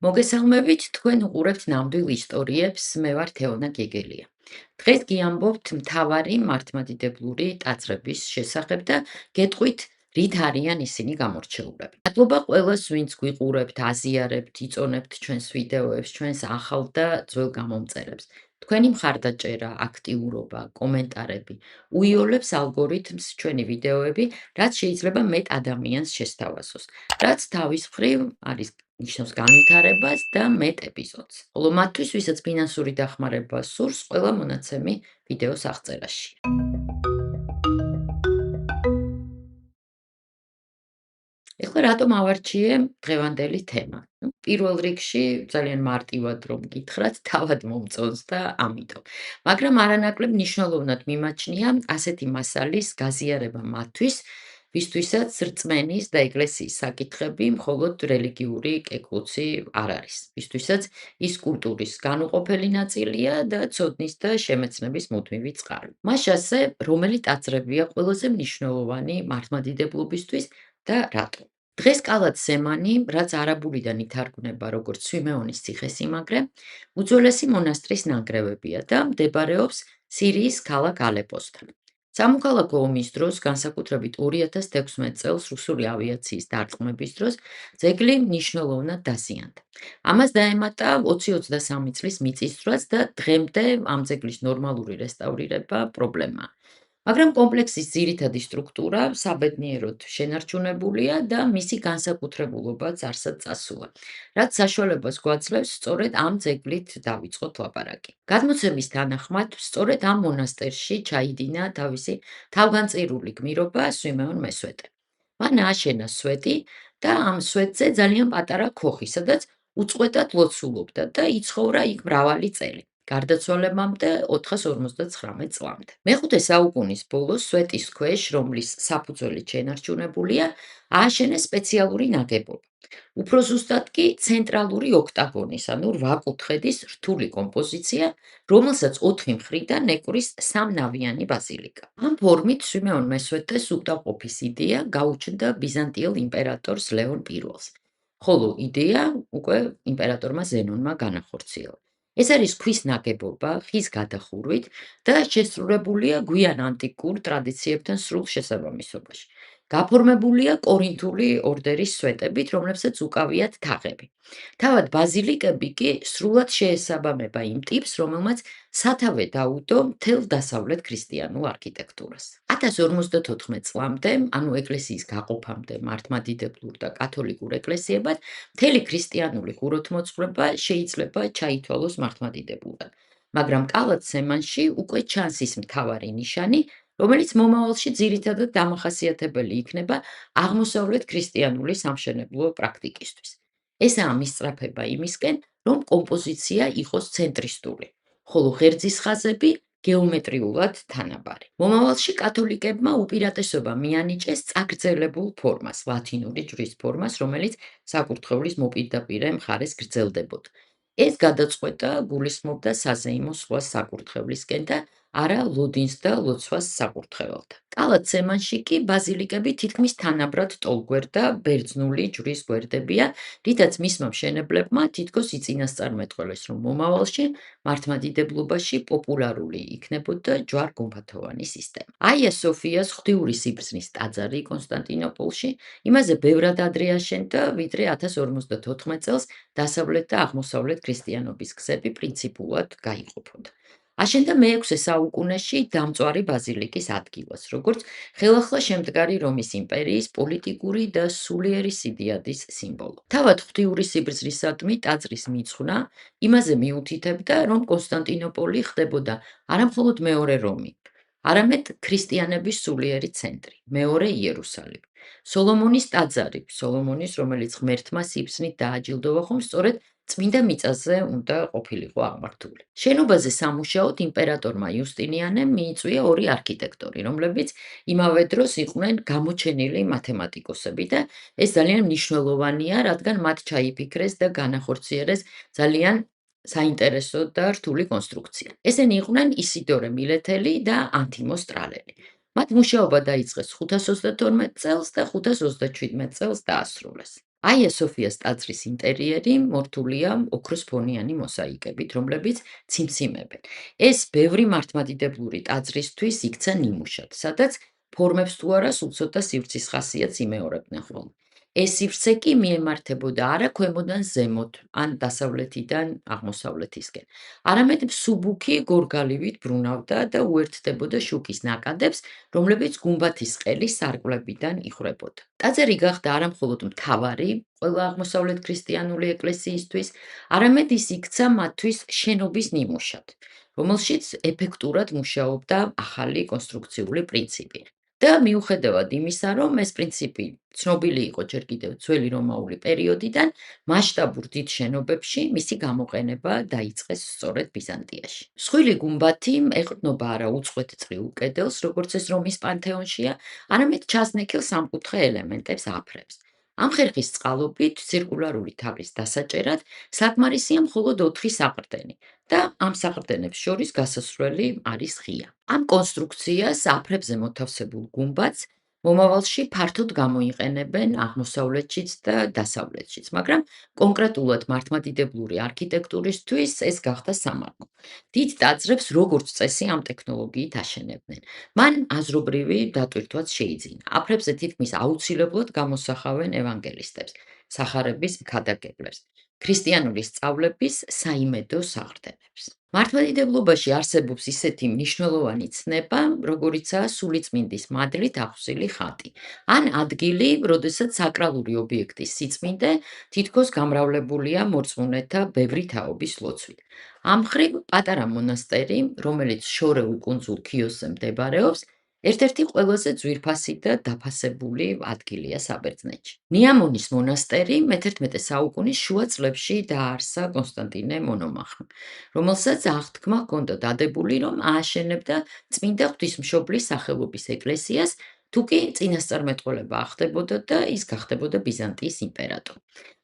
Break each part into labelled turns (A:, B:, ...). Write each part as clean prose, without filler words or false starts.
A: მოგესალმებით, თქვენ უყურებთ ნამდვილ ისტორიებს, მე ვარ თეონა გეგელია. დღეს გიამბობთ მთავარი მართლმადიდებლური ტაძრების შესახებ და გეტყვით, რით არიან ისინი გამორჩეულები. მადლობა ყველას, ვინც გვიყურებთ, აზიარებთ, იწონებთ ჩვენს ვიდეოებს, ჩვენს ახალ და ძველ გამომწერებს. თქვენი მხარდაჭერა, აქტიურობა, კომენტარები უიოლებს ალგორითმს ჩვენი ვიდეოები, რაც შეიძლება მეტ ადამიანს შესთავაზოს. რაც თავის მხრივ არის ნიშნავს განვითარებას და მეტ ეპიზოდს. ხოლო მათთვის, ვისაც ფინანსური დახმარება სურს, ყველა მონაცემი ვიდეოს აღწერაში. ეხლა რატომ ავარჩიე დღევანდელი თემა? პირველ რიგში ძალიან მარტივად რომ გითხრათ, თავად მომწონს და ამიტომ. მაგრამ არანაკლებ მნიშვნელოვნად მიმაჩნია ასეთი მასალის გაზიარება მათთვის, ვისთვისაც რწმენის და ეკლესიის საკითხები მხოლოდ რელიგიური კეკლუცი არ არის. ვისთვისაც ის კულტურის განუყოფელი ნაწილია და ცოდნის და შემეცნების მუდმივი წყარო. მას ასე, რომელი ტაძრებია ყველაზე მნიშვნელოვანი მართლმადიდებლობისთვის და რატომ? დღეს კალათ სემანი, რაც არაბულიდან ითარგმნება როგორც სვიმეონის ციხესიმაგრე, უძველესი მონასტრის ნანგრევებია და მდებარეობს სირიის ქალაქ ალეპოსთან. სამოქალაქო ომის დროს, განსაკუთრებით 2016 წელს რუსული ავიაციის დარტყმების დროს, ძეგლი მნიშვნელოვნად დაზიანდა. ამას დაემატა 20-23 წლის მიწისძვრაც და დღემდე ამ ძეგლის ნორმალური რესტავრირება პრობლემაა. მაგრამ კომპლექსის ძირითადი სტრუქტურა საბედნიეროდ შენარჩუნებულია და მისი განსაკუთრებულობაც არსად წასულა, რაც საშუალებას გვაძლევს სწორედ ამ ძეგლით დავიწყოთ ლაპარაკი. გადმოცემის თანახმად, სწორედ ამ მონასტერში ჩაიდინა თავისი თავგანწირული გმირობა სვიმეონ მესვეტე. მან ააშენა სვეტი და ამ სვეტზე ძალიან პატარა ქოხი, სადაც უწყვეტად ლოცულობდა და იცხოვრა იქ მრავალი წელი. გარდაცვალებამდე 459 წლამდე. მეხუთე საუკუნის ბოლოს სვეტის ქვეშ, რომლის საფუძველი შენარჩუნებულია, ააშენეს სპეციალური ნაგებობა. უფრო ზუსტად კი ცენტრალური ოქტაგონის, ანუ 8 კუთხედის რთული კომპოზიცია, რომელსაც 4 მხრიდან ეკვრის სამნავიანი ბაზილიკა. ამ ფორმით სვიმეონ მესვეტეს უკდაყოფის იდეა გაუჩნდა ბიზანტიელ იმპერატორს ლეონ პირველს, ხოლო იდეა უკვე იმპერატორმა ზენონმა განახორციელა. ეს არის ქვის ნაგებობა, ხის გადახურვით და შესრულებულია გვიან ანტიკურ ტრადიციებთან სრულ შესაბამისობაში. გაფორმებულია კორინთული ორდერის სვეტებით, რომლებსაც უკავიათ თაღები. თავად ბაზილიკები კი სრულად შეესაბამება იმ ტიპს, რომელმაც სათავე დაუდო მთელ დასავლეთ ქრისტიანულ არქიტექტურას. 1054 წლამდე, ანუ ეკლესიის გაყოფამდე მართლმადიდებლურ და კათოლიკურ ეკლესიებად, მთელი ქრისტიანული ხუროთმოძღვრება შეიძლება ჩაითვალოს მართლმადიდებლურად. მაგრამ კალათ სემანში უკვე ჩანს ის მთავარი ნიშანი, რომელიც მომავალში ძირითადად დამახასიათებელი იქნება აღმოსავლეთ ქრისტიანული სამშენებლო პრაქტიკისთვის. ესაა მისწრაფება იმისკენ, რომ კომპოზიცია იყოს ცენტრისტული, ხოლო ღერძის ხაზები გეომეტრიულად თანაბარი. მომავალში კათოლიკებმა უპირატესობა მიანიჭეს წაგრძელებულ ფორმას, ლათინური ჯვრის ფორმას, რომელიც საკურთხევლის მოპირდაპირე მხარეს გრძელდებოდა. ეს გადაწყვეტა გულისხმობდა საზეიმო სხვა საკურთხევლისკენ და არა ლოდინს და ლოცვას საკურთხეველთან. კალათ სემანში კი ბაზილიკები თითქმის თანაბრად ტოლგვერდ და ბერძნული ჯვრის გვერდებია, რითაც მისმა მშენებლებმა თითქოს იწინასწარმეტყველეს, რომ მომავალში მართლმადიდებლობაში პოპულარული იქნებოდა ჯვარ-გუმბათოვანი სისტემა. აია სოფიას ღვთიური სიბრძნის ტაძარი კონსტანტინოპოლში იმაზე ბევრად ადრე აშენდა, ვიდრე 1054 წელს დასავლეთ და აღმოსავლეთ ქრისტიანობის გზები პრინციპულად გაიყოფოდა. აშენდა მე-6 საუკუნეში დამწვარი ბაზილიკის ადგილას, როგორც ხელახლა შემდგარი რომის იმპერიის პოლიტიკური და სულიერი სიდიადის სიმბოლო. თავად ღვთიური სიბრძნისადმი ტაძრის მიძღვნა იმაზე მიუთითებდა, რომ კონსტანტინოპოლი ხდებოდა არამხოლოდ მეორე რომი, არამედ ქრისტიანების სულიერი ცენტრი, მეორე იერუსალიმი. სოლომონის ტაძარი, სოლომონის, რომელიც ღმერთმა სიბრძნით დააჯილდოვა, ხომ სწორედ წმინდა მიწაზე უნდა ყოფილიყო აღმართული. შენობაზე სამუშაოდ იმპერატორმა იუსტინიანემ მიიწვია 2 არქიტექტორი, რომლებიც იმავე დროს იყვნენ გამოჩენილი მათემატიკოსები და ეს ძალიან მნიშვნელოვანია, რადგან მათ ჩაიფიქრეს და განახორციელეს ძალიან საინტერესო და რთული კონსტრუქცია. ესენი იყვნენ ისიდორე მილეთელი და ანთიმოს ტრალელი. მათ მუშაობა დაიწყეს 532 წელს და 537 წელს დაასრულეს. აია სოფიას ტაძრის ინტერიერი მორთულია ოქროსფონიანი მოსაიკებით, რომლებიც ციმციმებენ. ეს ბევრი მართლმადიდებლური ტაძრისთვის იქცა ნიმუშად, სადაც ფორმებს თუ არა სულ ცოტა სივრცის ხასიათს იმეორებდნენ ხოლმე. ეს სივრცე კი მიემართებოდა არა ქვემოდან ზემოთ, ან დასავლეთიდან აღმოსავლეთისკენ, არამედ მსუბუქი გორგალივით ბრუნავდა და უერთდებოდა შუქის ნაკადებს, რომლებიც გუმბათის ყელის სარკმლებიდან იხრებოდა. ტაძარი გახდა არა მხოლოდ მთავარი ყველა აღმოსავლეთ ქრისტიანული ეკლესიისთვის, არამედ ის იქცა მათთვის შენობის ნიმუშად, რომელშიც ეფექტურად მუშაობდა ახალი კონსტრუქციული პრინციპი. და მიუხედავად იმისა, რომ ეს პრინციპი ცნობილი იყო ჯერ კიდევ ძველი რომაული პერიოდიდან, მასშტაბურ დიდ შენობებში მისი გამოყენება დაიწყეს სწორედ ბიზანტიაში. მსხვილი გუმბათი ეყრდნობა არა უწყვეტ წრიულ კედელს, როგორც ეს რომის პანთეონშია, არამედ ჩაზნექილ სამკუთხა ელემენტებს აფრებს. ამ ხერხის წყალობით ცირკულარული თაღის დასაჭერად საკმარისია მხოლოდ 4 საყრდენი და ამ საყრდენებს შორის გასასვლელი არის ღია. ამ კონსტრუქციას აფრებზე მოთავსებულ გუმბათს მომავალში ფართოდ გამოიყენებენ აღმოსავლეთშიც და დასავლეთშიც, მაგრამ კონკრეტულად მართლმადიდებლური არქიტექტურისთვის ეს გახდა სამარხო. დიდ ტაძრებს როგორც წესი ამ ტექნოლოგიით აშენებდნენ. მან აზრობრივი დატვირთვაც შეიძინა. აფრებზე თითქმის აუცილებლად გამოსახავენ ევანგელისტებს, სახარების ქადაგებლებს, ქრისტიანული სწავლების საიმედო საყრდენებს. მართლმადიდებლობაში არსებობს ისეთი მნიშვნელოვანი ცნება, როგორიცაა სულიწმინდის მადლით აღსილი ხატი, ან ადგილი, როდესაც საკრალური ობიექტის სიწმინდე თითქოს გამრავლებულია მორწმუნეთა ბევრი თაობის ლოცვით. ამ მხრივ პატარა მონასტერი, რომელიც შორეულ კუნძულ ქიოსზე მდებარეობს, ერთ-ერთი ყველაზე ძვირფასი და დაფასებული ადგილია საბერძნეთში. ნიამონის მონასტერი მე-11 საუკუნის შუა წლებში დააარსა კონსტანტინე მონომახმა, რომელსაც აღთქმა ჰქონდა დადებული, რომ ააშენებდა წმინდა ღვთისმშობლის სახელობის ეკლესიას, თუ კი წინასწარმეტყველება ახდებოდა და ის გახდებოდა ბიზანტიის იმპერატორი.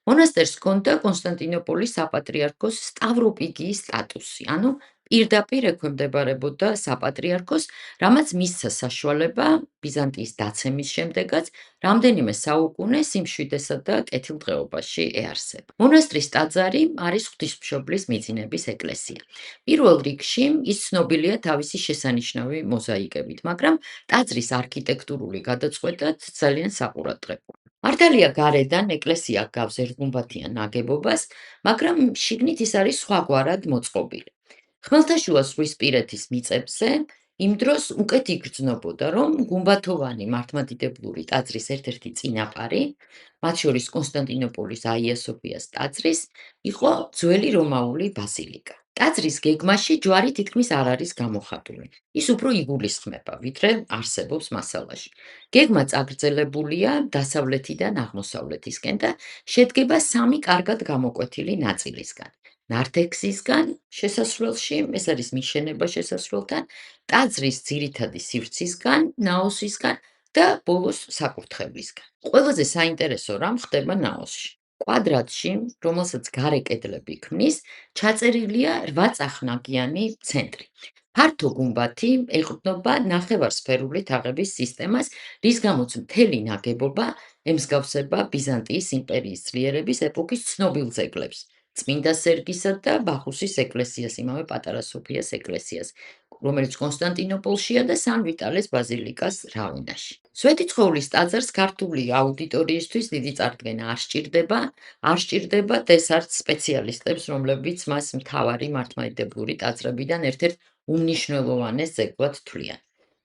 A: მონასტერს ჰქონდა კონსტანტინოპოლის საპატრიარქოს სტავროპიგიის სტატუსი, ანუ პირდაპირ ექვემდებარებოდა საპატრიარქოს, რამაც მისცა საშუალება ბიზანტიის დაცემის შემდეგაც რამდენიმე საუკუნე სიმშვიდესა და კეთილდღეობაში ეარსება. მონასტრის ტაძარი არის ღვთისმშობლის მიძინების ეკლესია. პირველ რიგში ის ცნობილია თავისი შესანიშნავი მოზაიკებით, მაგრამ ტაძრის არქიტექტურული გადაწყვეტად ძალიან საყურადღებოა. მართალია გარედან ეკლესია ჰგავს ერთგუმბათიან ნაგებობას, მაგრამ შიგნით ის არის სხვაგვარად მოწყობილი. ხმელთაშუა ზღვისპირეთის მიწებზე იმ დროს უკეთ იგრძნობოდა, რომ გუმბათოვანი მართლმადიდებლური ტაძრის ერთ-ერთი წინაპარი, მათ შორის კონსტანტინოპოლის აია სოფიას ტაძრის, იყო ძველი რომაული ბაზილიკა. ტაძრის გეგმაში ჯვარი თითქმის არ არის გამოხატული. ის უფრო იგულისხმება, ვიდრე არსებობს მასალაში. გეგმა წაგრძელებულია დასავლეთიდან აღმოსავლეთისკენ და შედგება 3 კარგად გამოკვეთილი ნაწილისგან. ნართექსისგან, შესასვლელში, ეს არის მიშენება შესასვლელთან, ტაძრის ძირითადი სივრცისგან, ნაოსისგან და ბოლოს საკურთხევლისგან. ყველაზე საინტერესო რამ ხდება ნაოსში. კვადრატში, რომელსაც გარე კედლები ქმნის, ჩაწერილია 8 წახნაგიანი ცენტრი. ფართო გუმბათი ეყრდნობა ნახევარსფერული თაღების სისტემას, რის გამოც მთელი ნაგებობა ემსგავსება ბიზანტიის იმპერიის ძლიერების ეპოქის ცნობილ ძეგლებს. წმინდა სერგისა და ბახუსის ეკლესიას, იმავე პატარა სოფიას ეკლესიას, რომელიც კონსტანტინოპოლშია და სან ვიტალეს ბაზილიკას რაონაში. სვეტიცხოვლის ტაძარს ქართული აუდიტორიისთვის დიდი წარდგენა არ სჭირდებათ ეს არც სპეციალისტებს, რომლებიც მას მთავარი მართლმადიდებლური ტაძრებიდან ერთ-ერთ უმნიშვნელოვანეს ძეგლად თვლიან.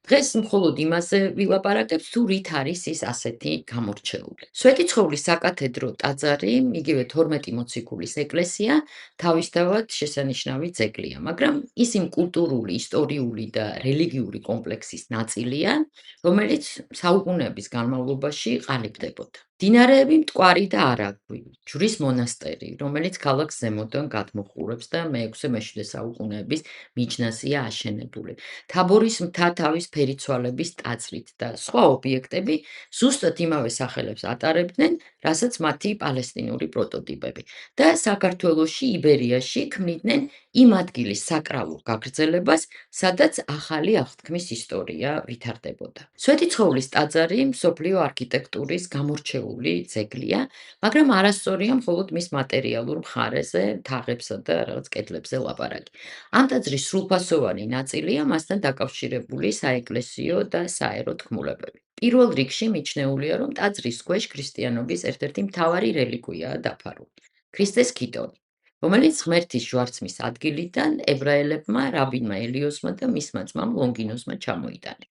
A: დღეს მხოლოდ იმაზე ვილაპარაკებთ, თუ რით არის ის ასეთი გამორჩეული. სვეტიცხოვლის საკათედრო ტაძარი, იგივე 12 მოციქულის ეკლესია, თავისთავად შესანიშნავი ძეგლია, მაგრამ ის იმ კულტურული, ისტორიული და რელიგიური კომპლექსის ნაწილია, რომელიც საუკუნეების განმავლობაში ყალიბდებოდა. მდინარეები მტკვარი და არაგვი, ჯვრის მონასტერი, რომელიც ქალაქს ზემოდან გადმოჰყურებს და მე-6-მე-7 საუკუნეების მიჯნაზია აშენებული. თაბორის მთა თავის ფერიცვალების ტაძრით და სხვა ობიექტები ზუსტად იმავე სახელებს ატარებდნენ, რასაც მათი პალესტინური პროტოტიპები და საქართველოში, იბერიაში ქმნიდნენ იმ ადგილის საკრალურ გაგრძელებას, სადაც ახალი აღთქმის ისტორია ვითარდებოდა. სვეტიცხოვლის ტაძარი მსოფლიო არქიტექტურის გამორჩეული ძეგლია, მაგრამ არასწორია მხოლოდ მის მატერიალურ მხარეზე, თაღებსა და რაღაც კედლებზე ლაპარაკი. ამ ტაძრის სრულფასოვანი ნაწილია მასთან დაკავშირებული საეკლესიო და საერო თქმულებები. პირველ რიგში მიჩნეულია, რომ ტაძრის ქვეშ ქრისტიანობის ერთ-ერთი მთავარი რელიკვიაა დაფარული. ქრისტეს ქიტონი, რომელიც ღმერთის ჯვარცმის ადგილიდან ებრაელებმა, რაბინმა ელიოსმა და მისმა ძმამ ლონგინოსმა ჩამოიტანეს.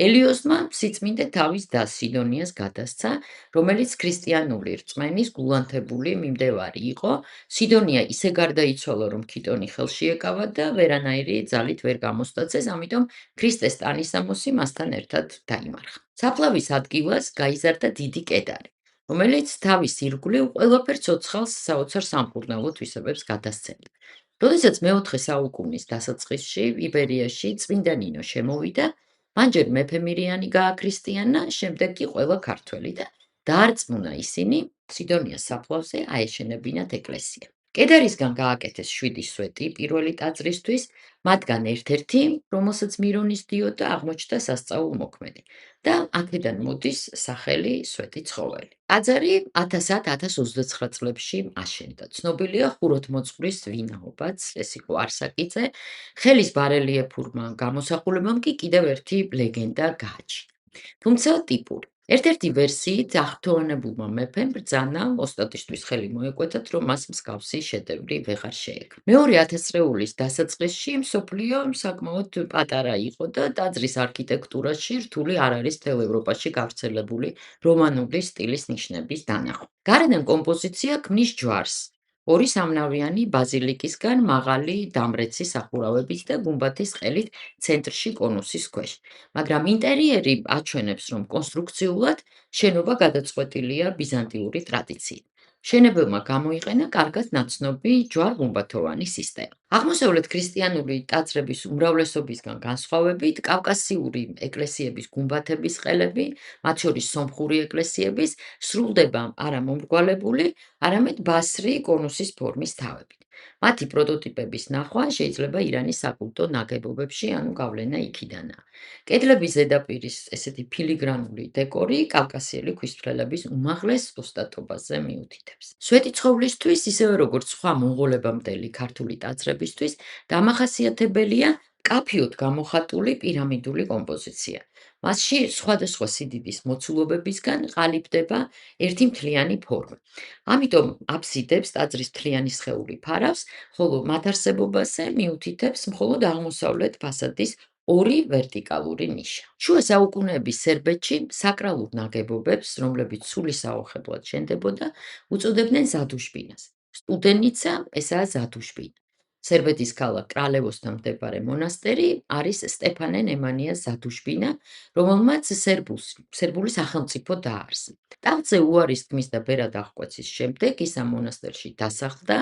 A: ელიოსმა სიწმინდე თავის დას სიდონიას გადასცა, რომელიც ქრისტიანული რწმენის გულანთებული მიმდევარი იყო. სიდონია ისე გარდაიცვალა, რომ ქიტონი ხელში ეკავა და ვერანაირი ძალით ვერ გამოსტაცეს, ამიტომ ქრისტეს ტანისამოსი მასთან ერთად დაიმარხა. საფლავის ადგილას გაიზარდა დიდი კედარი, რომელიც თავის ირგვლივ ყველაფერ ცოცხალს საოცარ სამკურნალო თვისებებს გადასცემდა. როდესაც მეოთხე საუკუნის დასაწყისში იბერიაში წმინდა ნინო შემოვიდა, მან ჯერ მეფე მირიანი გააქრისტიანა, შემდეგ კი ყველა ქართველი და დაარწმუნა ისინი სიდონიას საფლავზე აეშენებინათ ეკლესია. კედარისგან გააკეთეს 7 სვეტი პირველი ტაძრისთვის, მათგან ერთ-ერთი, რომელსაც მირონის დიოდა, აღმოჩნდა სასწაულმოქმედი და აქედან მოდის სახელი სვეტი ცხოველი. ტაძარი 1001-1029 წლებში აშენდა. ცნობილია ხუროთმოძღვრის ვინაობაც, ეს იყო არსაკიძე, ხელის ბარელიეფურმა გამოსახულებამ კი კიდევ ერთი ლეგენდა გააჩნია. თუმცა ტიპური. ერთ-ერთი ვერსიით აღფრთოვანებულმა მეფემ ბრძანა ოსტატისთვის ხელი მოეკვეთათ, რომ მას მსგავსი შედევრი ვეღარ შეექმნა. მეორე ათასწლეულის დასაწყისში მსოფლიო საკმაოდ პატარა იყო და ტაძრის არქიტექტურაში რთული არ არის მთელ ევროპაში გავრცელებული რომანული სტილის ნიშნების დანახვა. გარედან კომპოზიცია ქმნის ჯვარს, ორი სამნავიანი ბაზილიკისგან მაღალი დამრეცი სახურავებით და გუმბათის ყელით ცენტრში კონუსის ქვეშ. მაგრამ ინტერიერი აჩვენებს, რომ კონსტრუქციულად შენობა გადაწყვეტილია ბიზანტიური ტრადიციით. მშენებელმა გამოიყენა კარგად ნაცნობი ჯვარ-გუმბათოვანი სისტემა. აღმოსავლეთ ქრისტიანული ტაძრების უმრავლესობისგან განსხვავებით, კავკასიური ეკლესიების გუმბათების ყელები, მათ შორის სომხური ეკლესიების, სრულდება არა მომრგვალებული, არამედ ბასრი კონუსის ფორმის თავებით. მათი პროტოტიპების ნახვა შეიძლება ირანის საკულტო ნაგებობებში, ანუ გავლენა იქიდანაა. კედლების ზედაპირის ესეთი ფილიგრანული დეკორი კავკასიელი ქვის ფრთელების უმაღლეს ოსტატობაზე მიუთითებს. სვეტიცხოვლისთვის, ისევე როგორც სხვა მონღოლებამდელი ქართული ტაძრებისთვის, დამახასიათებელია მკაფიოდ გამოხატული პირამიდული კომპოზიცია. მასში სხვადასხვა სიდიდის მოცულობებისგან ყალიბდება ერთი მთლიანი ფორმა. ამიტომ აბსიდებს ტაძრის მთლიანი სხეული ფარავს, ხოლო მათ არსებობაზე მიუთითებს მხოლოდ აღმოსავლეთ ფასადის ორი ვერტიკალური ნიშა. შუა საუკუნეების სერბეთში საკრალურ ნაგებობებს, რომლებიც სული საოხებლად შენდებოდა, უწოდებდნენ ზადუშბინას. სტუდენიცა ესაა ზადუშბინა. სერბეთის ქალაქ კრალევოსთან მდებარე მონასტერი არის სტეფანე ნემანიას ზადუშბინა, რომელმაც სერბული სახელმწიფო დაარსა. ტახტზე უარის თქმის და ბერად აღკვეცის შემდეგ ის ამ მონასტერში დასახლდა.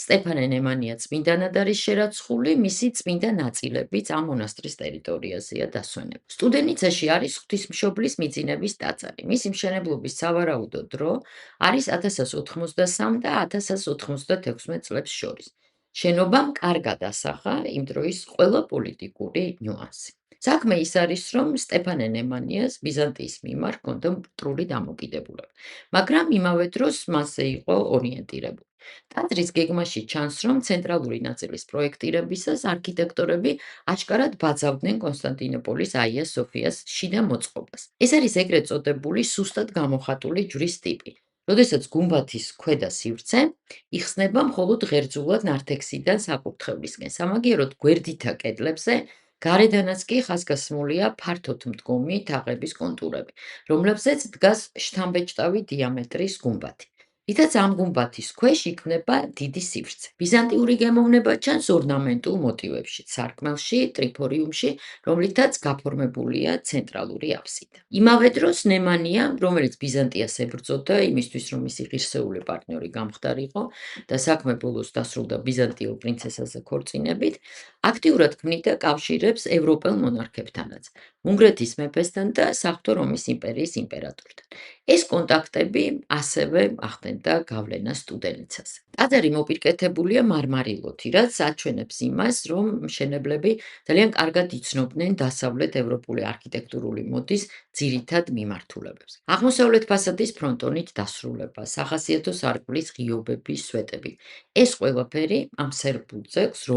A: სტეფანე ნემანია წმინდანად არის შერაცხული, მისი წმინდა ნაწილებიც ამ მონასტრის ტერიტორიაზეა დასვენებული. სტუდენიცაში არის ღვთისმშობლის მიძინების ტაძარი. მისი მშენებლობის სავარაუდო დრო არის 1183 და 1196 წლებს შორის. შენობამ კარგად ასახა იმ დროის ყველა პოლიტიკური ნიუანსი. საქმე ის არის, რომ სტეფანე ნემანიას ბიზანტიის მიმართ ჰქონდა მტრული დამოკიდებულება, მაგრამ იმავე დროს მასზე იყო ორიენტირებული. ტაძრის გეგმაში ჩანს, რომ ცენტრალური ნაწილის პროექტირებისას არქიტექტორები აჩკარად ბაძავდნენ კონსტანტინოპოლის აია სოფიას შიდა მოწყობას. ეს არის ეგრეთ წოდებული სუსტად გამოხატული ჯვრის ტიპი. როდესაც გუმბათის ქვედა სივრცე იხსნება მხოლოდ ღერძულად ნართექსიდან საკურთხევლისკენ, სამაგიეროდ გვერდითა კედლებზე გარედანაც კი ხაზგასმულია ფართოდ მდგომი თაღების კონტურები, რომლებზეც დგას შთამბეჭდავი დიამეტრის გუმბათი. რითაც ამ გუმბათის ქვეშ იქმნება დიდი სივრცე. ბიზანტიური გემოვნება ჩანს ორნამენტულ მოტივებში, სარკმელში, ტრიფორიუმში, რომლითაც გაფორმებულია ცენტრალური აფსიდა. იმავე დროს ნემანია, რომელიც ბიზანტიას ებრძოდა იმისთვის, რომ მისი ღირსეული პარტნიორი გამხდარიყო და საქმე ბოლოს დასრულდა ბიზანტიურ პრინცესაზე ქორწინებით, აქტიურად ქმნიდა კავშირებს ევროპელ მონარქებთანაც, უნგრეთის მეფესთან და საღვთო რომის იმპერიის იმპერატორთან. ეს კონტაქტები ასევე ახდენდა და გავლენას სტუდენიცაზე. ტაძარი მოპირკეთებულია მარმარილოთი, რაც აჩვენებს იმას, რომ მშენებლები ძალიან კარგად იცნობდნენ დასავლეთ ევროპული არქიტექტურული მოდის ძირითად მიმართულებებს. აღმოსავლეთ ფასადის ფრონტონით დასრულება, სახასიათო სარკმლის ღიობების სვეტები. ეს ყველაფერი ამ სერბულ ძეგლს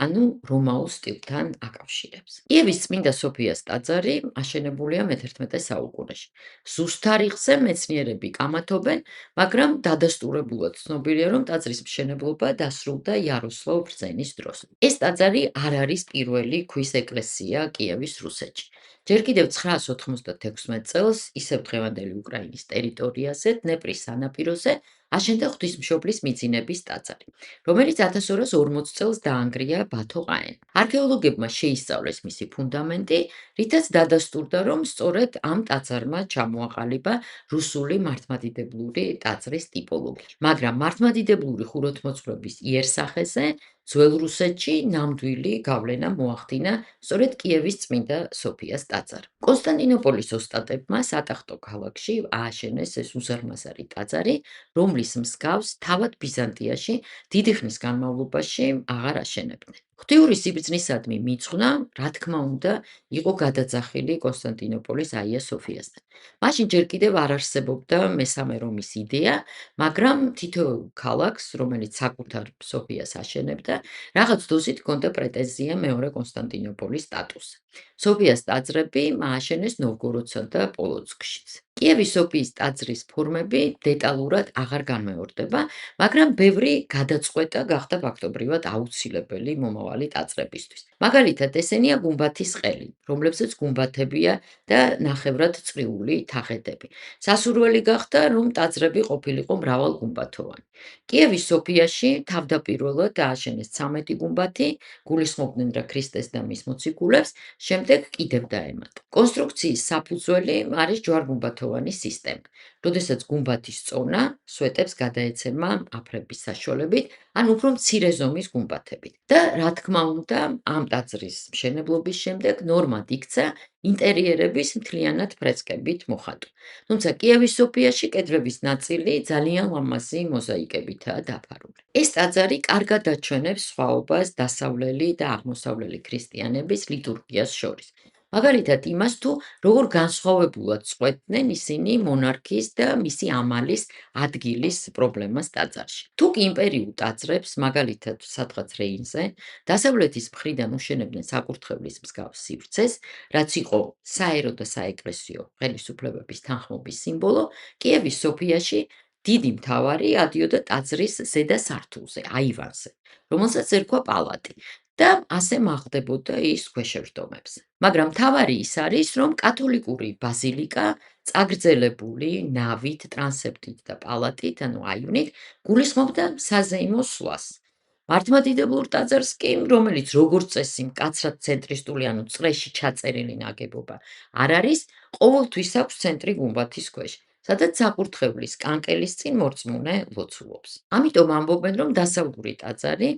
A: ანუ რომაულ სტილთან აკავშირებს. კიევის წმინდა სოფიას ტაძარი აშენებულია მე-11 საუკუნეში. ზუსტ თარიღზე მეცნიერები კამათობენ, მაგრამ დადასტურებულად ცნობილია, რომ ტაძრის მშენებლობა დასრულდა იაროსლავ ბრძენის დროს. ეს ტაძარი არ არის პირველი ქვის ეკლესია კიევის რუსეთში. ჯერ კიდევ 996 წელს, ისევ დღევანდელი უკრაინის ტერიტორიაზე, დნეპრის სანაპიროზე აშენდა ღვთისმშობლის მიძინების ტაძარი, რომელიც 1240 წელს დაანგრია ბათო ყაენ. არქეოლოგებმა შეისწავლეს მისი ფუნდამენტი, რითაც დადასტურდა, რომ სწორედ ამ ტაძარმა ჩამოაყალიბა რუსული მართლმადიდებლური ტაძრის ტიპოლოგია. მაგრამ მართლმადიდებლური ხუროთმოძღვრების იერსახეზე ძველ რუსეთში ნამდვილი გავლენა მოახდინა სწორედ კიევის წმინდა სოფიას ტაძარმა. კონსტანტინოპოლის ოსტატებმა სატახტო ქალაქში ააშენეს ეს უზარმაზარი ტაძარი, რომლის მსგავს თავად ბიზანტიაში დიდი ხნის განმავლობაში აღარ აშენებდნენ. ღვთიური სიბრძნისადმი მიძღვნა, რა თქმა უნდა, იყო გადაძახილი კონსტანტინოპოლის აია სოფიასთან. მაშინ ჯერ კიდევ არ არსებობდა მესამე რომის იდეა, მაგრამ თითოეულ ქალაქს, რომელიც საკუთარ სოფიას აშენებდა, რაღაც დოზით ჰქონდა პრეტენზია მეორე კონსტანტინოპოლის სტატუსზე. სოფიას ტაძრები ააშენეს ნოვგოროდსა და პოლოცკშიც. კიევის სოფიის ტაძრის ფორმები დეტალურად აღარ განმეორდება, მაგრამ ბევრი გადაწყვეტა გახდა ფაქტობრივად აუცილებელი მომავალი ტაძრებისთვის. მაგალითად, ესენია გუმბათის ყელი, რომლებზეც გუმბათებია და ნახევრად წრიული თაღედები. სასურველი გახდა, რომ ტაძრები ყოფილიყო მრავალგუმბათოვანი. კიევის სოფიაში თავდაპირველად ააშენეს 13 გუმბათი, გულისხმობდნენ რა ქრისტეს და მის მოციქულებს, შემდეგ კიდევ დაემატა. კონსტრუქციის საფუძველი არის ჯვარგუმბათოვანი სისტემა, როდესაც გუმბათის წონა სვეტებს გადაეცემა აფრების საშუალებით, ან უფრო მცირე ზომის გუმბათებით. და რა თქმა უნდა, ამ ტაძრის მშენებლობის შემდეგ ნორმად იქცა ინტერიერების მთლიანად ფრესკებით მოხატვა. თუმცა კიევის სოფიაში კედლების ნაწილი ძალიან ლამაზი მოზაიკებითაა დაფარული. ეს ტაძარი კარგად აჩვენებს სხვაობას დასავლელი და აღმოსავლელი ქრისტიანების ლიტურგიას შორის. მაგალითად იმას, თუ როგორ განსხვავებულად წყვეტდნენ ისინი მონარქის და მისი ამალის ადგილის პრობლემას ტაძარში. თუ კი იმპერიულ ტაძრებს, მაგალითად სადღაც რეინზე, დასავლეთის მხრიდან უშენებდნენ საკურთხევლის მსგავს სივრცეს, რაც იყო საერო და საეკლესიო ხელისუფლებების თანხმობის სიმბოლო, კიევის სოფიაში დიდი მთავარი ადიოდა ტაძრის ზედა სართულზე, აივანზე, რომელსაც ერქვა პალატი და ასე მაღდებოდა ის ქვეშევრდომებს. მაგრამ მთავარი ის არის, რომ კათოლიკური ბაზილიკა წაგრძელებული ნავით, ტრანსეპტით და პალატით, ანუ აივნით, გულისხმობდა საზეიმო სვლას. მართლმადიდებლურ ტაძარს კი, რომელიც როგორც წესი მკაცრად ცენტრისტული, ანუ წრეში ჩაწერილი ნაგებობა არ არის, ყოველთვის აქვს ცენტრი გუმბათის ქვეშ, სადაც საკურთხევლის კანკელის წინ მორწმუნე ლოცულობს. ამიტომ ამბობენ, რომ დასავლური ტაძარი,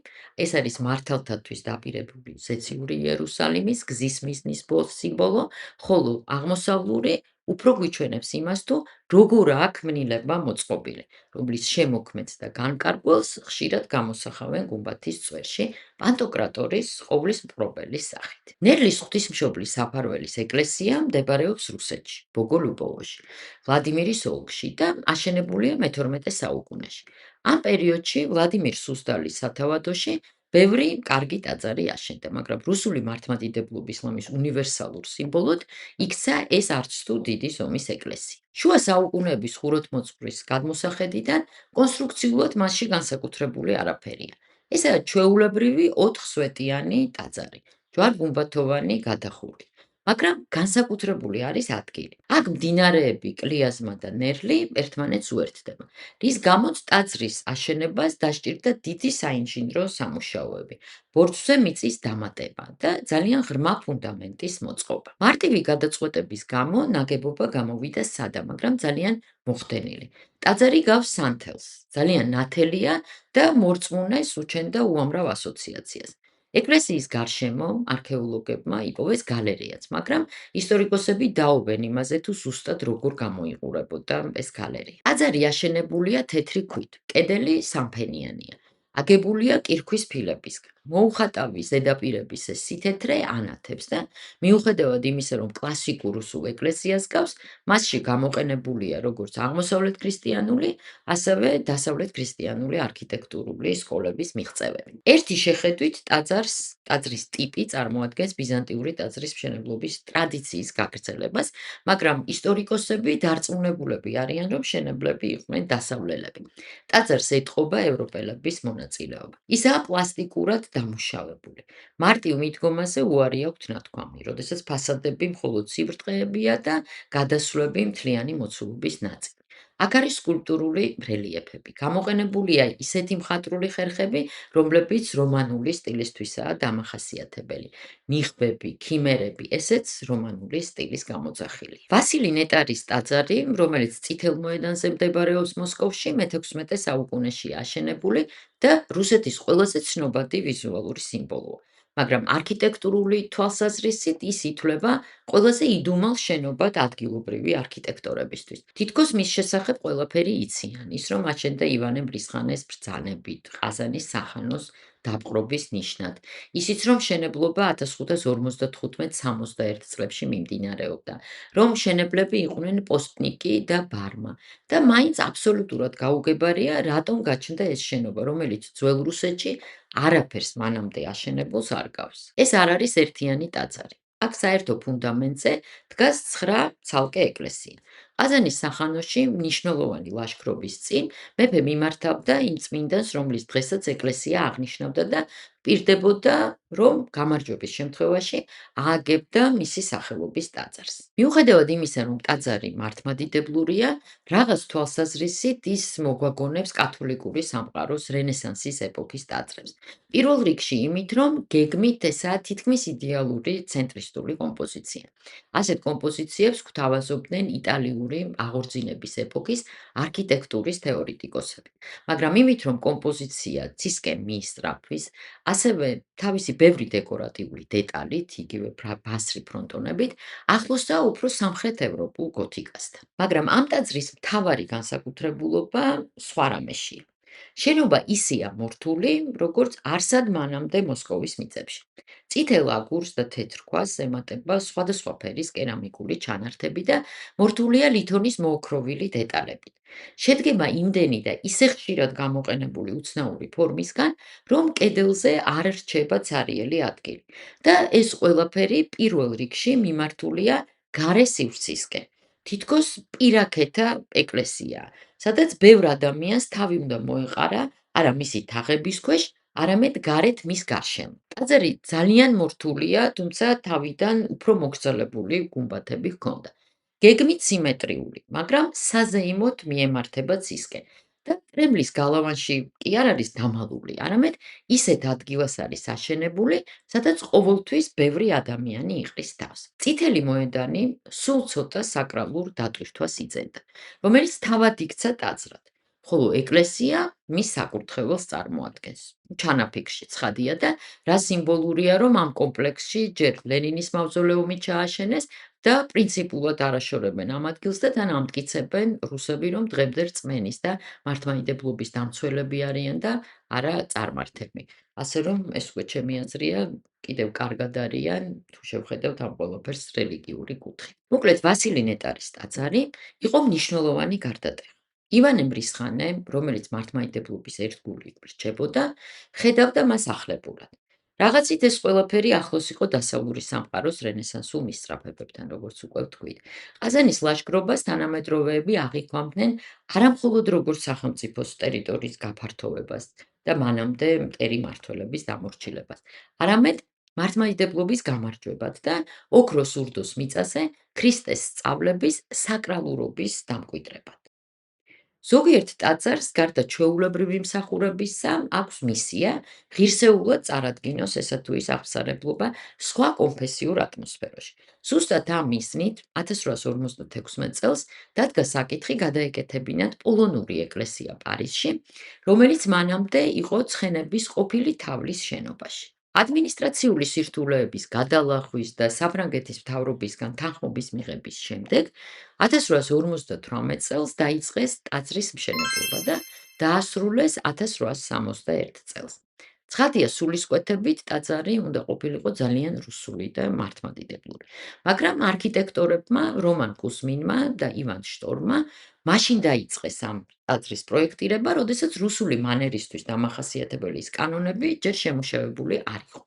A: ეს არის მართალთათვის დაპირებული ზეციური იერუსალიმის გზის მიზნის სიმბოლო, ხოლო აღმოსავლური უფრო გვიჩვენებს იმას, თუ როგორ აქ მინილება მოწყობილი, რომლის შემოქმედს და განკარგულს ხშირად გამოსახავენ გუმბათის წვერში პანტოკრატორის ყოვლის მპყრობელის სახით. ნერლის ღვთისმშობლის საფარველის ეკლესია მდებარეობს რუსეთში, ბოგოლუბოვოში, ვლადიმირის ოლქში და აშენებულია მე-12 საუკუნეში. ამ პერიოდში ვლადიმირ სუსდალის სათავადოში ბევრი კარგი ტაძარი აშენდა, მაგრამ რუსული მართლმადიდებლობის ლომის უნივერსალურ სიმბოლოდ იქცა ეს არც თუ დიდი ზომის ეკლესია. შუა საუკუნეების ხუროთმოძღვრის გადმოსახედიდან კონსტრუქციულად მასში განსაკუთრებული არაფერია. ესაა ჩვეულებრივი 4 სვეტიანი ტაძარი, ჯვარ-გუმბათოვანი გადახურვით. მაგრამ განსაკუთრებული არის ადგილი. აქ მდინარეები კლიაზმა და ნერლი ერთმანეთს უერთდება, რის გამოც ტაძრის აშენებას დასჭირდა დიდი საინჟინრო სამუშაოები, ბორცვზე მიწის დამატება და ძალიან ღრმა ფუნდამენტის მოწყობა. მარტივი გადაწყვეტების გამო ნაგებობა გამოვიდა სადა, მაგრამ ძალიან მოხდენილი. ტაძარი გავს სანთელს, ძალიან ნათელია და მორწმუნეს უჩენდა უამრავ ასოციაციას. ეკლესიის გარშემო არქეოლოგებმა იპოვეს გალერეაც, მაგრამ ისტორიკოსები დაობენ იმაზე, თუ ზუსტად როგორ გამოიყურებოდა ეს გალერეა. ტაძარი აშენებულია თეთრი ქვით, კედელი სამფენიანია. აგებულია კირქვის ფილებისგან. მოუხატავი ზედაპირების ეს სითეთრე ანათებს და მიუხედავად იმისა, რომ კლასიკურ რუსულ ეკლესიას გავს, მასში გამოყენებულია როგორც აღმოსავლეთ ქრისტიანული, ასევე დასავლეთ ქრისტიანული არქიტექტურული სკოლების მიღწევები. ერთი შეხედვით ტაძრის ტიპი წარმოადგენს ბიზანტიური ტაძრის მშენებლობის ტრადიციის გაგრძელებას, მაგრამ ისტორიკოსები დარწმუნებულები არიან, რომ მშენებლები იყვნენ დასავლელები. ტაძარს ეტყობა ევროპელების მონაწილეობა. ისაა პლასტიკურად დამუშავებული. მარტივ მიდგომაზე უარი აქვთ ნათქვამი, როდესაც ფასადები მხოლოდ სიბრტყეებია და გადასვლები მთლიანი მოცულობის ნაწილი. აქ არის სკულპტურული რელიეფები. გამოყენებულია ისეთი მხატვრული ხერხები, რომლებიც რომანული სტილისთვისაა დამახასიათებელი. ნიღბები, ქიმერები, ესეც რომანული სტილის გამოძახილი. ვასილი ნეტარის ტაძარი, რომელიც წითელ მოედანზე მდებარეობს მოსკოვში, მე-16 საუკუნეშია აშენებული და რუსეთის ყველაზე ცნობადი ვიზუალური სიმბოლოა. მაგრამ არქიტექტურული თვალსაზრისით ის ითვლება ყველაზე იდუმალ შენობად ადგილობრივი არქიტექტორებისთვის. თითქოს მის შესახებ ყველაფერი იციან, ის რომ აჩენდა ივანე მრისხანეს ბრძანებით, ყაზანის სახანოს დაპყრობის ნიშნად. ისიც რომ მშენებლობა 1555-61 წლებში მიმდინარეობდა, რომ მშენებლები იყვნენ პოსტნიკი და ბარმა და მაინც აბსოლუტურად გაუგებარია, რატომ გაჩნდა ეს შენობა, რომელიც ძველ რუსეთში არაფერს მანამდე აშენებულს არ გავს. ეს არ არის ერთიანი ტაძარი. აქ საერთო ფუნდამენტზე დგას 9 ცალკე ეკლესია. ყაზანის სახანოში მნიშვნელოვანი ლაშქრობის წინ მეფე მიმართავდა იმ წმინდანს, რომლის დღესაც ეკლესია აღნიშნავდა და პირდებოდა, რომ გამარჯვების შემთხვევაში ააგებდა მისი სახელობის ტაძარს. მიუხედავად იმისა, რომ ტაძარი მართლმადიდებლურია, რაღაც თვალსაზრისით ის მოგვაგონებს კათოლიკური სამყაროს რენესანსის ეპოქის ტაძრებს. პირველ რიგში იმით, რომ გეგმით ესაა თითქმის იდეალური ცენტრისტული კომპოზიცია. ასეთ კომპოზიციებს გვთავაზობდნენ იტალიური აღორძინების ეპოქის არქიტექტურის თეორიტიკოსები. მაგრამ იმით, რომ კომპოზიცია ცისკენ მიისწრაფვის, ასევე თავისი ბევრი დეკორატიული დეტალით, იგივე ბასრი ფრონტონებით, ახლოსაა უფრო სამხრეთ ევროპულ გოთიკასთან. მაგრამ ამ ტაძრის მთავარი განსაკუთრებულობა სხვა რამეშია. შენობა ისეა მორთული, როგორც არსად მანამდე მოსკოვის მიწებში. წითელ აგურს და თეთრ ქვას ემატება სხვადასხვა ფერის კერამიკული ჩანართები და მორთულია ლითონის მოოქროვილი დეტალებით. შედგება იმდენი და ისე ხშირად გამოყენებული უცნაური ფორმისგან, რომ კედელზე არ რჩება ცარიელი ადგილი. და ეს ყველაფერი პირველ რიგში მიმართულია გარე სივრცისკენ. თითქოს პირაქეთა ეკლესიაა, სადაც ბევრ ადამიანს თავი უნდა მოეყარა არა მისი თაღების ქვეშ, არამედ გარეთ მის გარშემო. ტაძარი ძალიან მორთულია, თუმცა თავიდან უფრო მოგრძალებული გუმბათები ჰქონდა. გეგმით სიმეტრიული, მაგრამ საზეიმოდ მიემართება ცისკენ. და კრემლის გალავანში კი არ არის დამალული, არამედ ისეთ ადგილას არის აშენებული, სადაც ყოველთვის ბევრი ადამიანი იყრის თავს. წითელი მოედანი სულ ცოტა საკრალურ დატვირთვას იძენდა, რომელიც თავად იქცა ტაძრად, ხოლო ეკლესია მის საკურთხეველს წარმოადგენს. ჩანაფიქრში ცხადია და რა სიმბოლურია, რომ ამ კომპლექსში ჯერ ლენინის მავზოლეუმი ჩააშენეს და პრინციპულად არაშორებენ ამ ადგილს და თან ამტკიცებენ რუსები, რომ დღემდე რწმენის და მართლმადიდებლობის დამცველები არიან და არა წარმართები. ასე რომ ეს უკვე ჩემი აზრია, კიდევ კარგად არიან, თუ შევხედავთ ამ ყველაფერს რელიგიური კუთხით. მოკლედ, ვასილი ნეტარის ტაძარი იყო მნიშვნელოვანი გარდატეხი. ივანე მრისხანე, რომელიც მართლმადიდებლობის ერთგულით რჩებოდა, ხედავდა მას ახლებურად. რაღაცით ეს ყველაფერი ახლოს იყო დასავლური სამყაროს რენესანსულ მისწრაფებებთან, როგორც უკვე ვთქვით. ყაზანის ლაშქრობას თანამედროვეები აღიქვამდნენ არამხოლოდ როგორც სახელმწიფოს ტერიტორიის გაფართოვებას და მანამდე მტერი მმართველების დამორჩილებას, არამედ მართლმადიდებლობის გამარჯვებად და ოქროს ურდოს მიწაზე ქრისტეს სწავლების საკრალურობის დამკვიდრებად. ზოგიერთ ტაძარს, გარდა ჩვეულებრივი მსახურებისა, აქვს მისია ღირსეულად წარადგინოს ესა თუ ის აღსარებლობა სხვა კონფესიურ ატმოსფეროში. ზუსტად ამ მიზნით 1856 წელს დადგა საკითხი გადაეკეთებინათ პოლონური ეკლესია პარიზში, რომელიც მანამდე იყო ცხენების ყოფილი თავლის შენობაში. ადმინისტრაციული სირთულეების გადალახვის და საფრანგეთის მთავრობისგან თანხმობის მიღების შემდეგ 1858 წელს დაიწყეს ტაძრის მშენებლობა და დაასრულეს 1861 წელს. ცხადია, სულისკვეთებით ტაძარი უნდა ყოფილიყო ძალიან რუსული და მართლმადიდებლური. მაგრამ არქიტექტორებმა რომან კუსმინმა და ივან შტორმმა მაშინ დაიწყეს ამ ტაძრის პროექტირება, როდესაც რუსული მანერისთვის დამახასიათებელი ის კანონები ჯერ შემუშავებული არ იყო.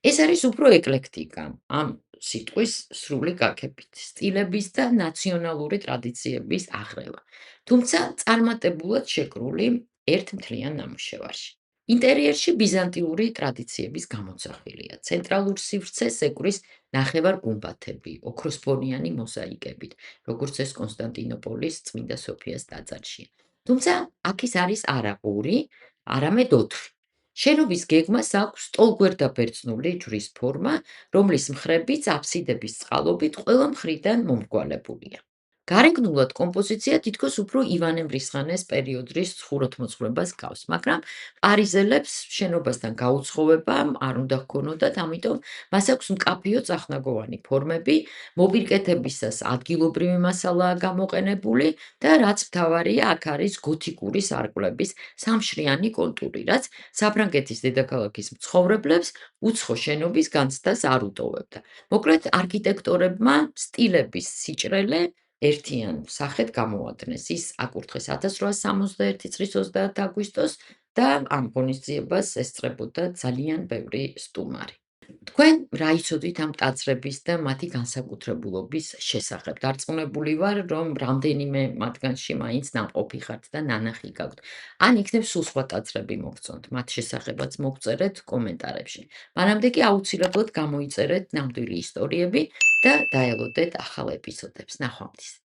A: ეს არის უფრო ეკლექტიკა, ამ სიტყვის სრული გაგებით, სტილების და ნაციონალური ტრადიციების აღრევა, თუმცა წარმატებულად შეკრული ერთ მთლიან ნამუშევარში. ინტერიერში ბიზანტიური ტრადიციების გამოსახულია. ცენტრალურ სივრცეს ეკვრის ნახევარგუმბათები, ოქროსფონიანი მოზაიკებით, როგორც ეს კონსტანტინოპოლის წმინდა სოფიას ტაძარშია. თუმცა აქ ის არის არა 2, არამედ 4. შენობის გეგმას აქვს სტოლგვერდაბერძნული ჯვრის ფორმა, რომლის მხრებიც აფსიდების წყალობით ყველა მხრიდან მომრგვალებულია. გარეგნულად კომპოზიცია თითქოს უფრო ივანე მრისხანეს პერიოდის ხუროთმოძღვრებას გავს, მაგრამ პარიზელებს შენობასთან გაუცხოვება არ უნდა ჰქონოდათ, ამიტომ მას აქვს მკაფიო წახნაგოვანი ფორმები, მოპირკეთებისას ადგილობრივი მასალაა გამოყენებული და რაც მთავარია, აქ არის გოთიკური სარკმლების სამშრიანი კონტური, რაც საფრანგეთის დედაქალაქის მცხოვრებლებს უცხო შენობის განცდას არ უტოვებდა. მოკლედ, არქიტექტორებმა სტილების სიჭრელე ერთიან სახედ გამოადნეს. ის აკურთხეს 1861 წლის 30 აგვისტოს და ამ ღონისძიებას ესწრებოდა ძალიან ბევრი სტუმარი. თქვენ რა იცოდით ამ ტაძრების და მათი განსაკუთრებულობის შესახებ? დარწმუნებული ვარ, რომ რამდენიმე მათგანში მაინც ნამყოფი ხართ და ნანახი გაქვთ. ან იქნებ სულ სხვა ტაძრები მოგწონთ, მათ შესახებაც მოგწერეთ კომენტარებში. მანამდე კი აუცილებლად გამოიწერეთ ნამდვილი ისტორიები და დაელოდეთ ახალ ეპიზოდებს. ნახვამდის.